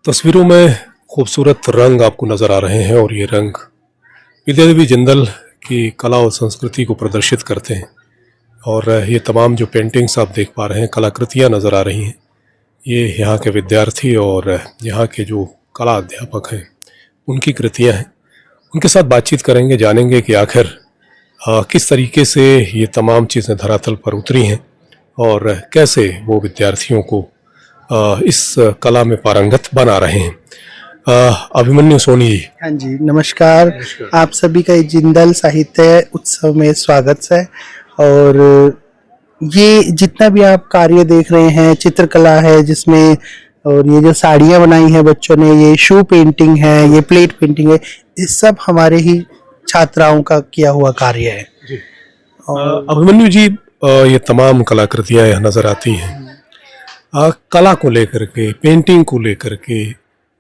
तस्वीरों में खूबसूरत रंग आपको नज़र आ रहे हैं और ये रंग विद्या देवी जिंदल की कला और संस्कृति को प्रदर्शित करते हैं। और ये तमाम जो पेंटिंग्स आप देख पा रहे हैं, कलाकृतियाँ नज़र आ रही हैं, ये यहाँ के विद्यार्थी और यहाँ के जो कला अध्यापक हैं उनकी कृतियाँ हैं। उनके साथ बातचीत करेंगे, जानेंगे कि आखिर किस तरीके से ये तमाम चीज़ें धरातल पर उतरी हैं और कैसे वो विद्यार्थियों को इस कला में पारंगत बना रहे हैं। अभिमन्यु सोनी जी। हाँ जी, नमस्कार। आप सभी का जिंदल साहित्य उत्सव में स्वागत है। और ये जितना भी आप कार्य देख रहे हैं, चित्रकला है जिसमें, और ये जो साड़ियाँ बनाई हैं बच्चों ने, ये शू पेंटिंग है, ये प्लेट पेंटिंग है, ये सब हमारे ही छात्राओं का किया हुआ कार्य है। और अभिमन्यु जी, ये तमाम कलाकृतियाँ यहाँ नज़र आती हैं, कला को लेकर के, पेंटिंग को लेकर के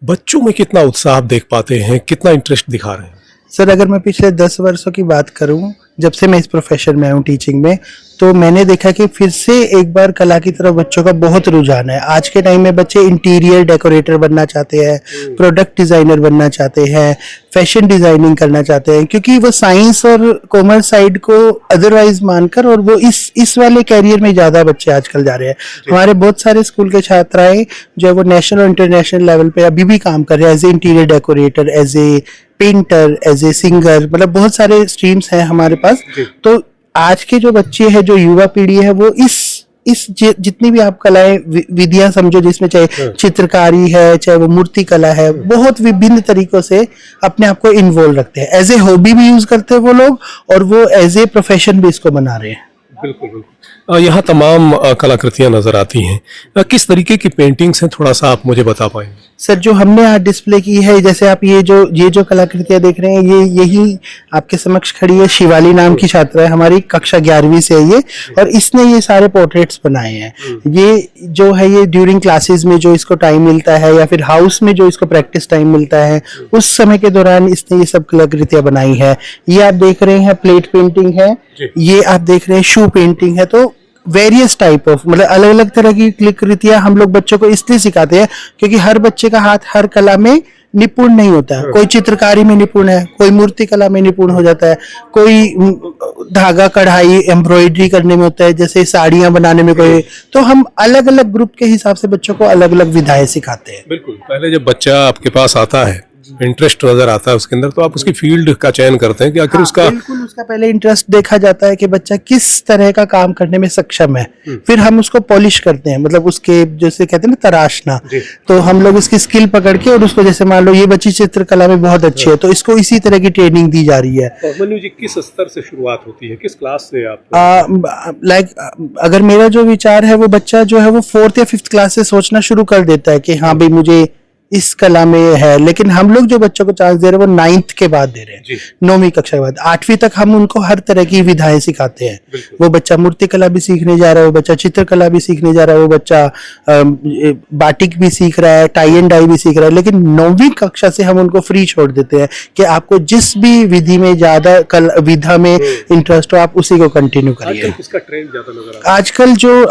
बच्चों में कितना उत्साह आप देख पाते हैं, कितना इंटरेस्ट दिखा रहे हैं? सर, अगर मैं पिछले 10 वर्षों की बात करूं, जब से मैं इस प्रोफेशन में हूं टीचिंग में, तो मैंने देखा कि फिर से एक बार कला की तरफ बच्चों का बहुत रुझान है। आज के टाइम में बच्चे इंटीरियर डेकोरेटर बनना चाहते हैं, प्रोडक्ट डिजाइनर बनना चाहते हैं, फैशन डिजाइनिंग करना चाहते हैं, क्योंकि वो साइंस और कॉमर्स साइड को अदरवाइज मानकर, और वो इस वाले कैरियर में ज्यादा बच्चे आजकल जा रहे हैं। हमारे बहुत सारे स्कूल के छात्राएं जो है वो नेशनल और इंटरनेशनल लेवल पे अभी भी काम कर रहे हैं, as a interior decorator, as a painter, as a singer, मतलब बहुत सारे स्ट्रीम्स हैं हमारे पास। तो आज के जो बच्चे हैं, जो युवा पीढ़ी है, वो इस जितनी भी आप कलाएं विधियां समझो, जिसमें चाहे चित्रकारी है, चाहे वो मूर्ति कला है, बहुत विभिन्न तरीकों से अपने आप को इन्वॉल्व रखते हैं। एज ए हॉबी भी यूज करते हैं वो लोग, और वो एज ए प्रोफेशन भी इसको बना रहे हैं। बिल्कुल बिल्कुल। यहाँ तमाम कलाकृतियाँ नजर आती हैं। किस तरीके की पेंटिंग्स हैं, थोड़ा सा आप मुझे बता पाएंगे? सर, जो हमने आज डिस्प्ले की है, जैसे आप ये जो कलाकृतियां देख रहे हैं, यही आपके समक्ष खड़ी है। शिवाली नाम की छात्रा है, हमारी कक्षा 11वीं से है ये, और इसने ये सारे पोर्ट्रेट्स बनाए हैं। ये जो है, ये ड्यूरिंग क्लासेस में जो इसको टाइम मिलता है, या फिर हाउस में जो इसको प्रैक्टिस टाइम मिलता है, उस समय के दौरान इसने ये सब कलाकृतियां बनाई है। ये आप देख रहे हैं प्लेट पेंटिंग है, ये आप देख रहे हैं शू पेंटिंग है। तो वेरियस टाइप ऑफ, मतलब अलग अलग तरह की कलाकृतियां हम लोग बच्चों को इसलिए सिखाते हैं क्योंकि हर बच्चे का हाथ हर कला में निपुण नहीं होता है। कोई चित्रकारी में निपुण है, कोई मूर्ति कला में निपुण हो जाता है, कोई धागा कढ़ाई एम्ब्रॉयडरी करने में होता है, जैसे साड़ियां बनाने में कोई। तो हम अलग अलग ग्रुप के हिसाब से बच्चों को अलग अलग विधाएं सिखाते हैं। बिल्कुल। पहले जब बच्चा आपके पास आता है, इंटरेस्ट नजर आता है उसके अंदर, तो आप उसकी फील्ड का चयन करते हैं कि आखिर उसका, बिल्कुल, उसका पहले इंटरेस्ट देखा जाता है कि बच्चा किस तरह का काम करने में सक्षम है। फिर हम उसको पॉलिश करते हैं, मतलब उसके जैसे कहते हैं ना, तराशना। तो हम लोग उसकी स्किल पकड़ के, और उसको, जैसे मान लो ये बच्ची चित्रकला में बहुत अच्छी है, तो इसको इसी तरह की ट्रेनिंग दी जा रही है। मनु जी, किस स्तर से शुरुआत होती है, किस क्लास से आप? अगर मेरा जो विचार है, वो बच्चा जो है वो 4th या 5th क्लास से सोचना शुरू कर देता है कि हाँ भाई मुझे इस कला में है। लेकिन हम लोग जो बच्चों को चांस दे रहे हैं वो 9th के बाद दे रहे हैं, 9वीं कक्षा के बाद। 8वीं तक हम उनको हर तरह की विधाएं सिखाते हैं। वो बच्चा मूर्ति कला भी सीखने जा रहा है, वो बच्चा चित्रकला भी सीखने जा रहा है, वो बच्चा बाटिक भी सीख रहा है, टाई एंड डाई भी सीख रहा है। लेकिन 9वीं कक्षा से हम उनको फ्री छोड़ देते हैं कि आपको जिस भी विधि में ज्यादा विधा में इंटरेस्ट हो, आप उसी को कंटिन्यू करिए। इसका ट्रेंड ज्यादा नजर आता है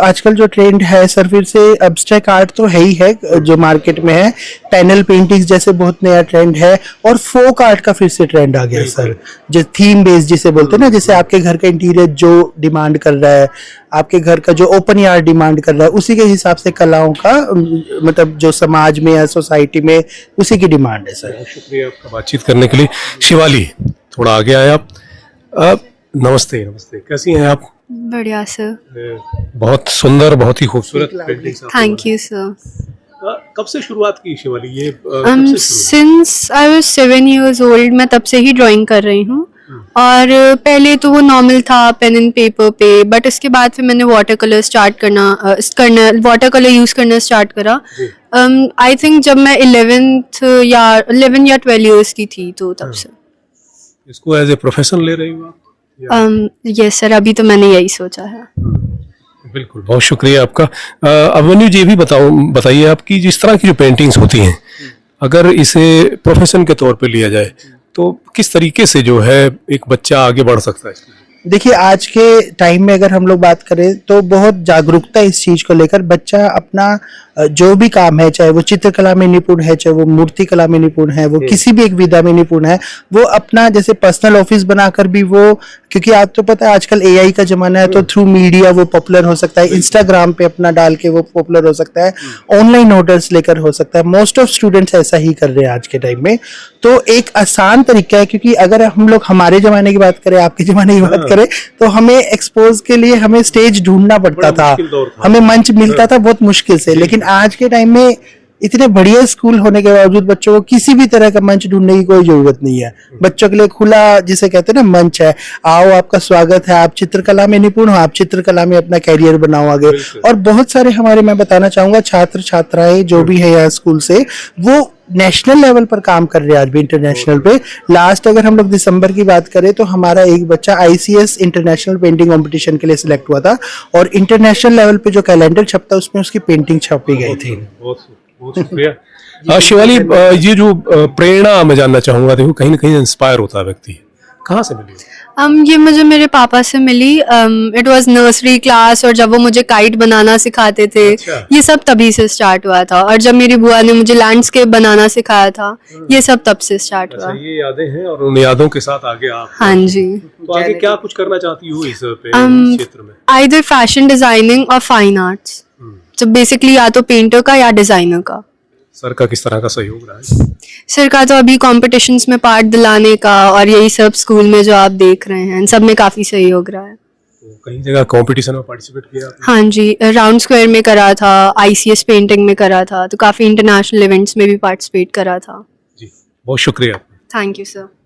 आजकल जो ट्रेंड है सर, फिर से एब्स्ट्रैक्ट आर्ट तो है ही है जो मार्केट में है, पैनल पेंटिंग्स जैसे बहुत नया ट्रेंड है, और फोक आर्ट का फिर से ट्रेंड आ गया सर, जो थीम बेस्ड जिसे बोलते हैं ना, जैसे आपके घर का इंटीरियर जो डिमांड कर रहा है, आपके घर का जो ओपन यार्ड डिमांड कर रहा है, उसी के हिसाब से कलाओं का, मतलब जो समाज में या सोसाइटी में उसी की डिमांड है सर। शुक्रिया आपका बातचीत करने के लिए। शिवाली, थोड़ा आगे आए आप। नमस्ते। नमस्ते, कैसी हैं आप? बढ़िया सर। बहुत सुंदर, बहुत ही खूबसूरत पेंटिंग्स। Thank you sir. कब से शुरुआत की शिवाली ये? Since I was 7 years old, मैं तब से ही ड्राइंग कर रही हूँ। और पहले तो वो नॉर्मल था, पेन एंड पेपर पे, बट इसके बाद फिर मैंने water colour water colour use करना स्टार्ट करा। आई थिंक जब मैं 11 या 12 years की थी, तो तब से। इसको एज ए प्रोफेशन ले रही हो आप? यस सर, अभी तो मैंने यही सोचा है। बिल्कुल, बहुत शुक्रिया आपका। अभिमन्यु जी, भी बताइए आपकी जिस तरह की जो पेंटिंग्स होती हैं, अगर इसे प्रोफेशन के तौर पे लिया जाए तो किस तरीके से जो है एक बच्चा आगे बढ़ सकता है? देखिए आज के टाइम में अगर हम लोग बात करें तो बहुत जागरूकता इस चीज को लेकर बच्चा अपना जो भी काम है, चाहे वो चित्रकला में निपुण है, चाहे वो मूर्ति कला में निपुण है, वो किसी भी एक विधा में निपुण है, वो अपना जैसे पर्सनल ऑफिस बनाकर भी वो, क्योंकि आज तो पता है आजकल एआई का जमाना है, तो थ्रू मीडिया वो पॉपुलर हो सकता है, इंस्टाग्राम पे अपना डाल के वो पॉपुलर हो सकता है, ऑनलाइन ऑर्डर्स लेकर हो सकता है। मोस्ट ऑफ स्टूडेंट्स ऐसा ही कर रहे हैं आज के टाइम में। तो एक आसान तरीका है, क्योंकि अगर हम लोग हमारे जमाने की बात करें, आपके जमाने की बात करें, तो हमें एक्सपोज के लिए हमें स्टेज ढूंढना पड़ता था, हमें मंच मिलता था बहुत मुश्किल से। लेकिन आज के टाइम में इतने बढ़िया स्कूल होने के बावजूद बच्चों को किसी भी तरह का मंच ढूंढने की कोई जरूरत नहीं है। बच्चों के लिए खुला, जिसे कहते हैं ना, मंच है। आओ, आपका स्वागत है, आप चित्रकला में निपुण हो, आप चित्रकला में अपना कैरियर बनाओ आगे। और बहुत सारे हमारे, मैं बताना चाहूंगा, छात्र छात्राएं जो भी है यहाँ स्कूल से, वो नेशनल लेवल पर काम कर रहे हैं, आज भी इंटरनेशनल पे। लास्ट अगर हम लोग दिसंबर की बात करें तो हमारा एक बच्चा आईसीएस इंटरनेशनल पेंटिंग कंपटीशन के लिए सिलेक्ट हुआ था, और इंटरनेशनल लेवल पे जो कैलेंडर छपता उसमें उसकी पेंटिंग छपी गई थी। बहुत शुक्रिया। शिवाली, ये जो प्रेरणा मैं जानना चाहूंगा, देखो कहीं ना कहीं इंस्पायर होता है व्यक्ति, कहाँ से मिली? ये मुझे मेरे पापा से मिली। इट वाज नर्सरी क्लास, और जब वो मुझे काइट बनाना सिखाते थे, अच्छा। ये सब तभी से स्टार्ट हुआ था। और जब मेरी बुआ ने मुझे लैंडस्केप बनाना सिखाया था, ये सब तब से स्टार्ट हुआ। अच्छा, ये यादें हैं और उन यादों के साथ आगे आप, हाँ जी। तो आगे क्या कुछ करना चाहती हो इस क्षेत्र में? आइदर फैशन डिजाइनिंग और फाइन आर्ट्स। तो बेसिकली या तो पेंटर का या डिजाइनर का। सर का किस तरह का सहयोग रहा है? सर का तो अभी कॉम्पिटिशन्स में पार्ट दिलाने का और यही सब स्कूल में जो आप देख रहे हैं, इन सब में काफी सहयोग रहा है। तो कहीं जगह कंपटीशन में पार्टिसिपेट किया आपने? हाँ जी, राउंड स्क्वायर में करा था, आईसीएस पेंटिंग में करा था, तो काफी इंटरनेशनल इवेंट्स में भी पार्टिसिपेट करा था। जी, बहुत शुक्रिया। Thank you sir.